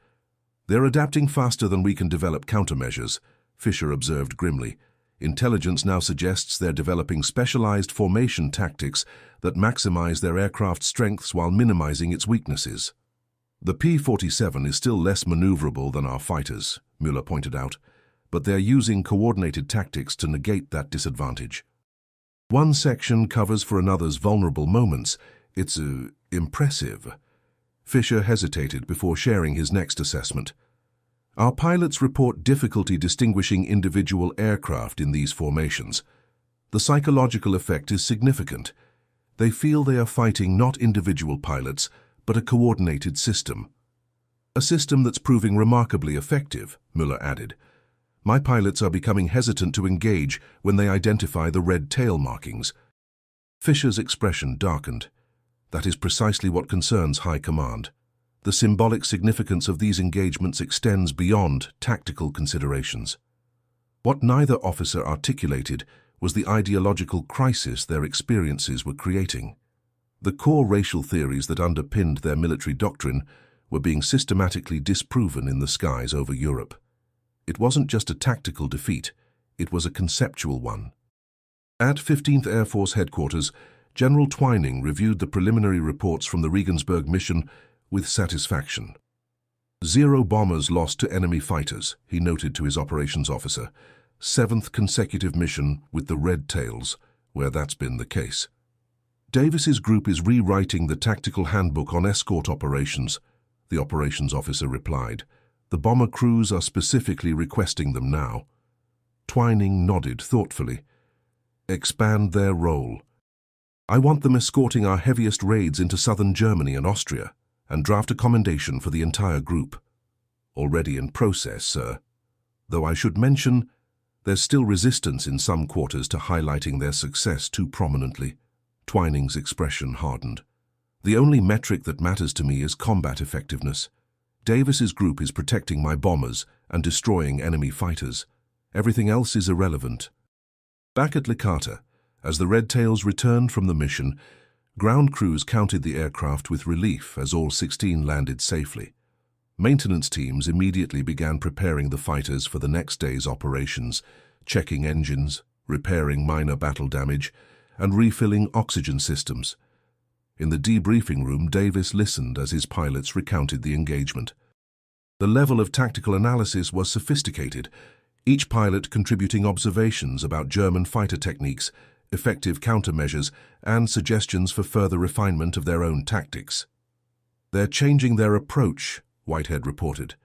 They're adapting faster than we can develop countermeasures," Fischer observed grimly. "Intelligence now suggests they're developing specialized formation tactics that maximize their aircraft strengths while minimizing its weaknesses." "The P-47 is still less maneuverable than our fighters," Müller pointed out, "but they're using coordinated tactics to negate that disadvantage. One section covers for another's vulnerable moments. It's impressive." Fischer hesitated before sharing his next assessment. "Our pilots report difficulty distinguishing individual aircraft in these formations. The psychological effect is significant. They feel they are fighting not individual pilots, but a coordinated system. A system that's proving remarkably effective," Müller added. "My pilots are becoming hesitant to engage when they identify the red tail markings." Fischer's expression darkened. "That is precisely what concerns High Command. The symbolic significance of these engagements extends beyond tactical considerations." What neither officer articulated was the ideological crisis their experiences were creating. The core racial theories that underpinned their military doctrine were being systematically disproven in the skies over Europe. It wasn't just a tactical defeat, it was a conceptual one. At 15th Air Force headquarters, General Twining reviewed the preliminary reports from the Regensburg mission with satisfaction. "0 bombers lost to enemy fighters," he noted to his operations officer. "7th consecutive mission with the red tails, where that's been the case." "Davis's group is rewriting the tactical handbook on escort operations," the operations officer replied. "The bomber crews are specifically requesting them now." Twining nodded thoughtfully. "Expand their role. I want them escorting our heaviest raids into southern Germany and Austria, and draft a commendation for the entire group." "Already in process, sir. Though I should mention, there's still resistance in some quarters to highlighting their success too prominently." Twining's expression hardened. "The only metric that matters to me is combat effectiveness. Davis's group is protecting my bombers and destroying enemy fighters. Everything else is irrelevant." Back at Licata, as the Red Tails returned from the mission, ground crews counted the aircraft with relief as all 16 landed safely. Maintenance teams immediately began preparing the fighters for the next day's operations, checking engines, repairing minor battle damage, and refilling oxygen systems. In the debriefing room, Davis listened as his pilots recounted the engagement. The level of tactical analysis was sophisticated, each pilot contributing observations about German fighter techniques, effective countermeasures, and suggestions for further refinement of their own tactics. "They're changing their approach," Whitehead reported.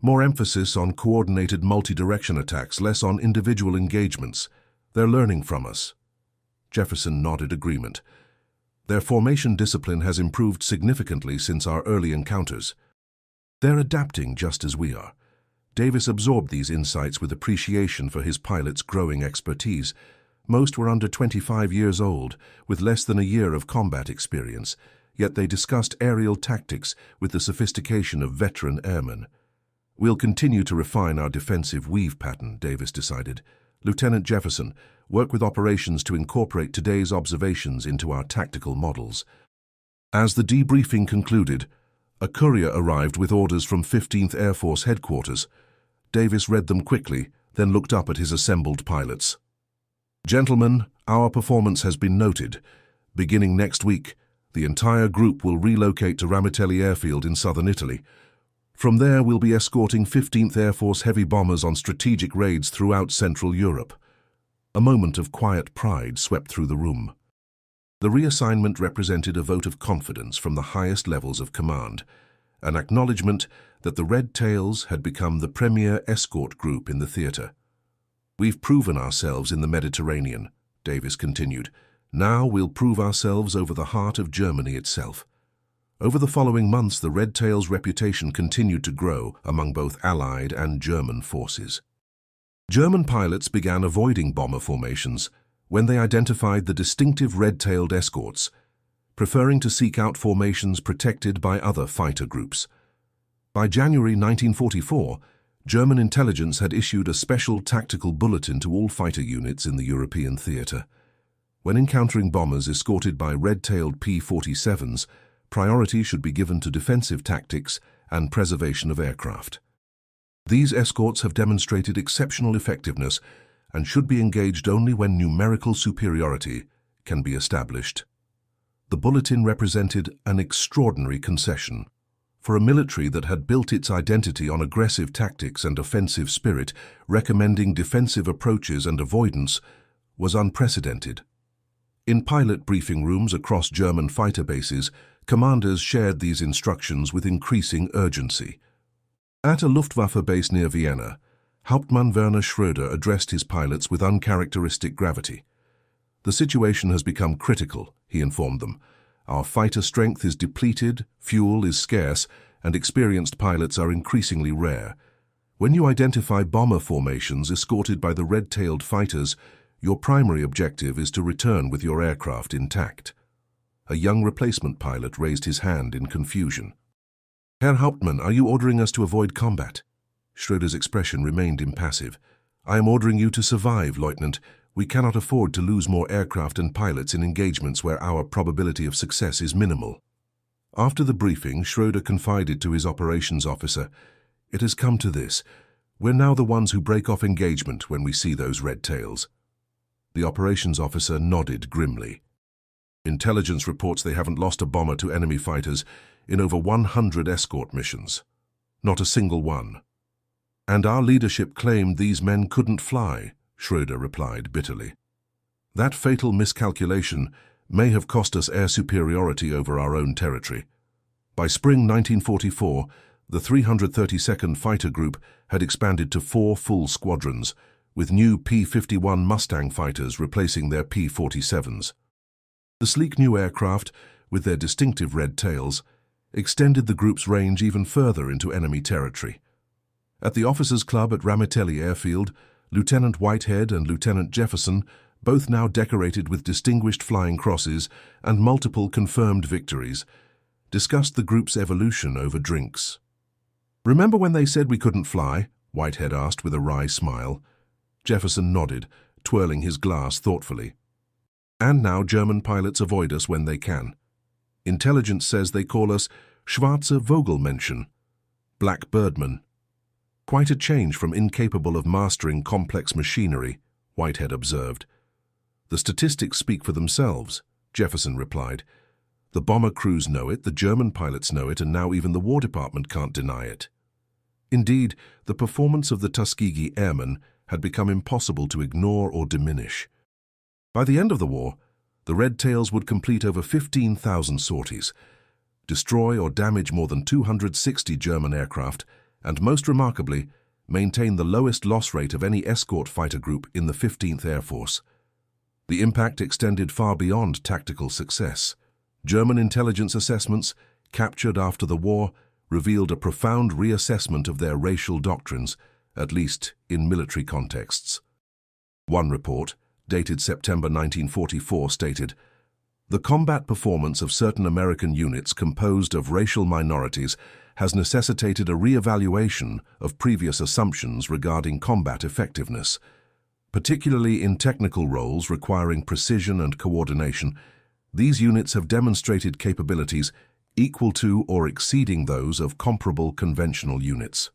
"More emphasis on coordinated multi-direction attacks, less on individual engagements. They're learning from us." Jefferson nodded agreement. "Their formation discipline has improved significantly since our early encounters. They're adapting just as we are." Davis absorbed these insights with appreciation for his pilots' growing expertise. Most were under 25 years old, with less than a year of combat experience, yet they discussed aerial tactics with the sophistication of veteran airmen. "We'll continue to refine our defensive weave pattern," Davis decided. "Lieutenant Jefferson, work with operations to incorporate today's observations into our tactical models." As the debriefing concluded, a courier arrived with orders from 15th Air Force headquarters. Davis read them quickly, then looked up at his assembled pilots. "Gentlemen, our performance has been noted. Beginning next week, the entire group will relocate to Ramitelli Airfield in southern Italy. From there, we'll be escorting 15th Air Force heavy bombers on strategic raids throughout Central Europe." A moment of quiet pride swept through the room. The reassignment represented a vote of confidence from the highest levels of command, an acknowledgement that the Red Tails had become the premier escort group in the theater. "We've proven ourselves in the Mediterranean," Davis continued. "Now we'll prove ourselves over the heart of Germany itself." Over the following months, the Red Tails' reputation continued to grow among both Allied and German forces. German pilots began avoiding bomber formations when they identified the distinctive red-tailed escorts, preferring to seek out formations protected by other fighter groups. By January 1944, German intelligence had issued a special tactical bulletin to all fighter units in the European theatre. When encountering bombers escorted by red-tailed P-47s, priority should be given to defensive tactics and preservation of aircraft. These escorts have demonstrated exceptional effectiveness and should be engaged only when numerical superiority can be established. The bulletin represented an extraordinary concession. For a military that had built its identity on aggressive tactics and offensive spirit, recommending defensive approaches and avoidance was unprecedented. In pilot briefing rooms across German fighter bases, commanders shared these instructions with increasing urgency. At a Luftwaffe base near Vienna, Hauptmann Werner Schröder addressed his pilots with uncharacteristic gravity. "The situation has become critical," he informed them. "Our fighter strength is depleted, fuel is scarce, and experienced pilots are increasingly rare. When you identify bomber formations escorted by the red-tailed fighters, your primary objective is to return with your aircraft intact." A young replacement pilot raised his hand in confusion. "Herr Hauptmann, are you ordering us to avoid combat?" Schröder's expression remained impassive. "I am ordering you to survive, Lieutenant. We cannot afford to lose more aircraft and pilots in engagements where our probability of success is minimal." After the briefing, Schröder confided to his operations officer, "It has come to this. We're now the ones who break off engagement when we see those red tails." The operations officer nodded grimly. "Intelligence reports they haven't lost a bomber to enemy fighters in over 100 escort missions. Not a single one. And our leadership claimed these men couldn't fly," Schröder replied bitterly. "That fatal miscalculation may have cost us air superiority over our own territory. By spring 1944, the 332nd Fighter Group had expanded to 4 full squadrons, with new P-51 Mustang fighters replacing their P-47s. The sleek new aircraft, with their distinctive red tails, extended the group's range even further into enemy territory. At the Officers' Club at Ramitelli Airfield, Lieutenant Whitehead and Lieutenant Jefferson, both now decorated with distinguished flying crosses and multiple confirmed victories, discussed the group's evolution over drinks. "Remember when they said we couldn't fly?" Whitehead asked with a wry smile. Jefferson nodded, twirling his glass thoughtfully. "And now German pilots avoid us when they can. Intelligence says they call us Schwarze Vogelmenschen, black birdmen. Quite a change from incapable of mastering complex machinery," Whitehead observed. "The statistics speak for themselves," Jefferson replied. "The bomber crews know it, the German pilots know it, and now even the War Department can't deny it." Indeed, the performance of the Tuskegee Airmen had become impossible to ignore or diminish. By the end of the war, the Red Tails would complete over 15,000 sorties, destroy or damage more than 260 German aircraft, and most remarkably, maintain the lowest loss rate of any escort fighter group in the 15th Air Force. The impact extended far beyond tactical success. German intelligence assessments, captured after the war, revealed a profound reassessment of their racial doctrines, at least in military contexts. One report, dated September 1944, stated, "The combat performance of certain American units composed of racial minorities has necessitated a re-evaluation of previous assumptions regarding combat effectiveness. Particularly in technical roles requiring precision and coordination, these units have demonstrated capabilities equal to or exceeding those of comparable conventional units."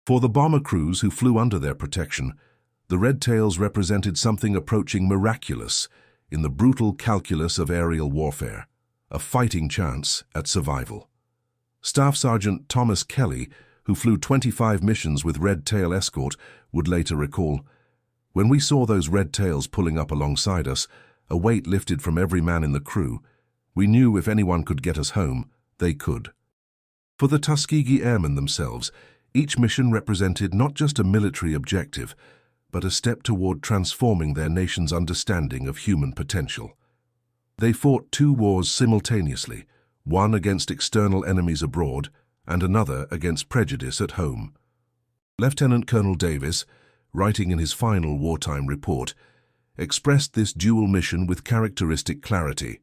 For the bomber crews who flew under their protection, the Red Tails represented something approaching miraculous in the brutal calculus of aerial warfare, a fighting chance at survival. Staff Sergeant Thomas Kelly, who flew 25 missions with Red Tail escort, would later recall, "When we saw those Red Tails pulling up alongside us, a weight lifted from every man in the crew. We knew if anyone could get us home, they could." For the Tuskegee Airmen themselves, each mission represented not just a military objective, but a step toward transforming their nation's understanding of human potential. They fought 2 wars simultaneously, one against external enemies abroad and another against prejudice at home. Lieutenant Colonel Davis, writing in his final wartime report, expressed this dual mission with characteristic clarity.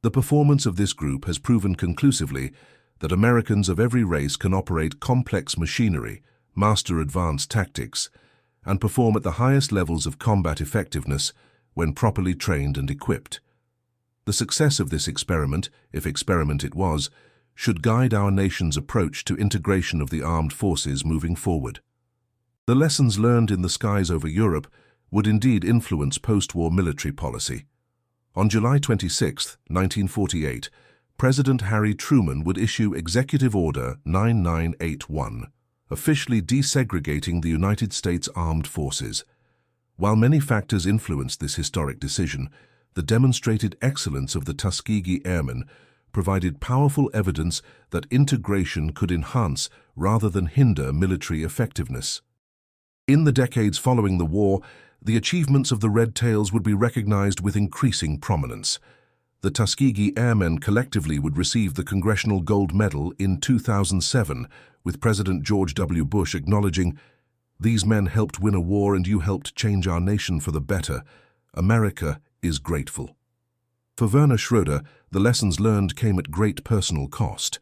The performance of this group has proven conclusively that Americans of every race can operate complex machinery, master advanced tactics, and perform at the highest levels of combat effectiveness when properly trained and equipped. The success of this experiment, if experiment it was, should guide our nation's approach to integration of the armed forces moving forward. The lessons learned in the skies over Europe would indeed influence post-war military policy. On July 26, 1948, President Harry Truman would issue Executive Order 9981, officially desegregating the United States Armed Forces. While many factors influenced this historic decision, the demonstrated excellence of the Tuskegee Airmen provided powerful evidence that integration could enhance rather than hinder military effectiveness. In the decades following the war, the achievements of the Red Tails would be recognized with increasing prominence. The Tuskegee Airmen collectively would receive the Congressional Gold Medal in 2007, with President George W. Bush acknowledging, "These men helped win a war and you helped change our nation for the better. America is grateful." For Werner Schroeder, the lessons learned came at great personal cost.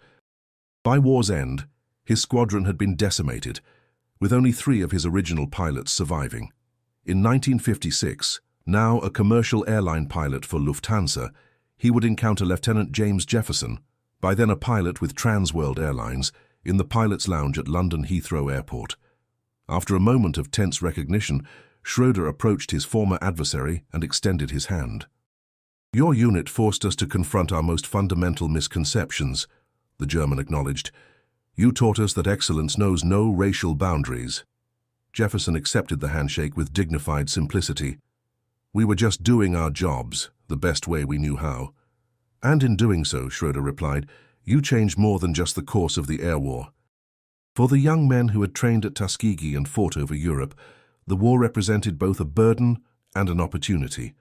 By war's end, his squadron had been decimated, with only 3 of his original pilots surviving. In 1956, now a commercial airline pilot for Lufthansa, he would encounter Lieutenant James Jefferson, by then a pilot with Transworld Airlines, in the pilot's lounge at London Heathrow Airport. After a moment of tense recognition, Schroeder approached his former adversary and extended his hand. "Your unit forced us to confront our most fundamental misconceptions," the German acknowledged. "You taught us that excellence knows no racial boundaries." Jefferson accepted the handshake with dignified simplicity. "We were just doing our jobs, the best way we knew how." "And in doing so," Schroeder replied, "you changed more than just the course of the air war." For the young men who had trained at Tuskegee and fought over Europe, the war represented both a burden and an opportunity,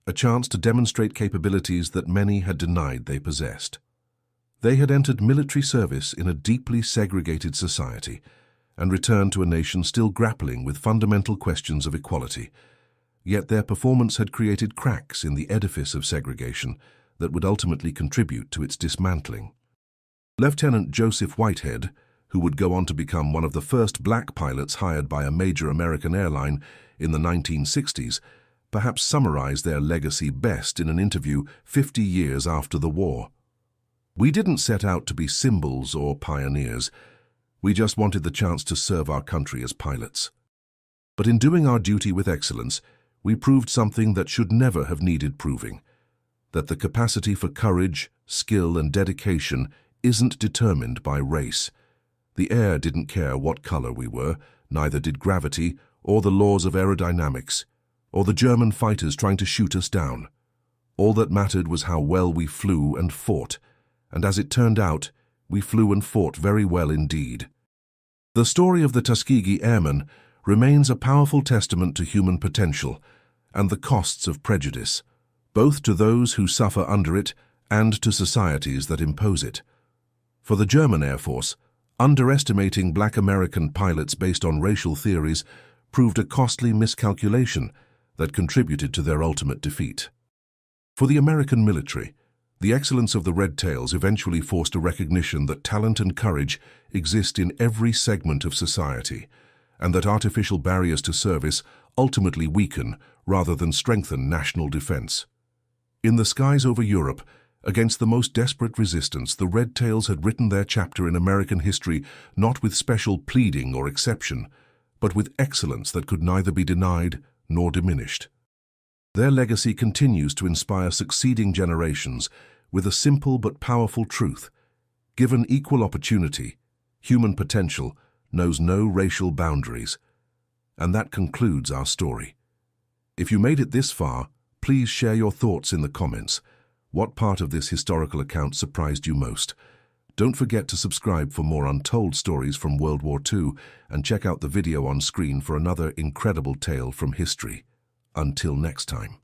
a chance to demonstrate capabilities that many had denied they possessed. They had entered military service in a deeply segregated society and returned to a nation still grappling with fundamental questions of equality. Yet their performance had created cracks in the edifice of segregation that would ultimately contribute to its dismantling. Lieutenant Joseph Whitehead, who would go on to become one of the first black pilots hired by a major American airline in the 1960s, perhaps summarized their legacy best in an interview 50 years after the war. "We didn't set out to be symbols or pioneers. We just wanted the chance to serve our country as pilots. But in doing our duty with excellence, we proved something that should never have needed proving, that the capacity for courage, skill, and dedication isn't determined by race. The air didn't care what color we were, neither did gravity or the laws of aerodynamics, or the German fighters trying to shoot us down. All that mattered was how well we flew and fought, and as it turned out, we flew and fought very well indeed." The story of the Tuskegee Airmen remains a powerful testament to human potential and the costs of prejudice, both to those who suffer under it and to societies that impose it. For the German Air Force, underestimating black American pilots based on racial theories proved a costly miscalculation that contributed to their ultimate defeat. For the American military, the excellence of the Red Tails eventually forced a recognition that talent and courage exist in every segment of society, and that artificial barriers to service ultimately weaken rather than strengthen national defense. In the skies over Europe, against the most desperate resistance, the Red Tails had written their chapter in American history not with special pleading or exception, but with excellence that could neither be denied nor diminished. Their legacy continues to inspire succeeding generations with a simple but powerful truth: given equal opportunity, human potential knows no racial boundaries. And that concludes our story. If you made it this far, please share your thoughts in the comments. What part of this historical account surprised you most? Don't forget to subscribe for more untold stories from World War II and check out the video on screen for another incredible tale from history. Until next time.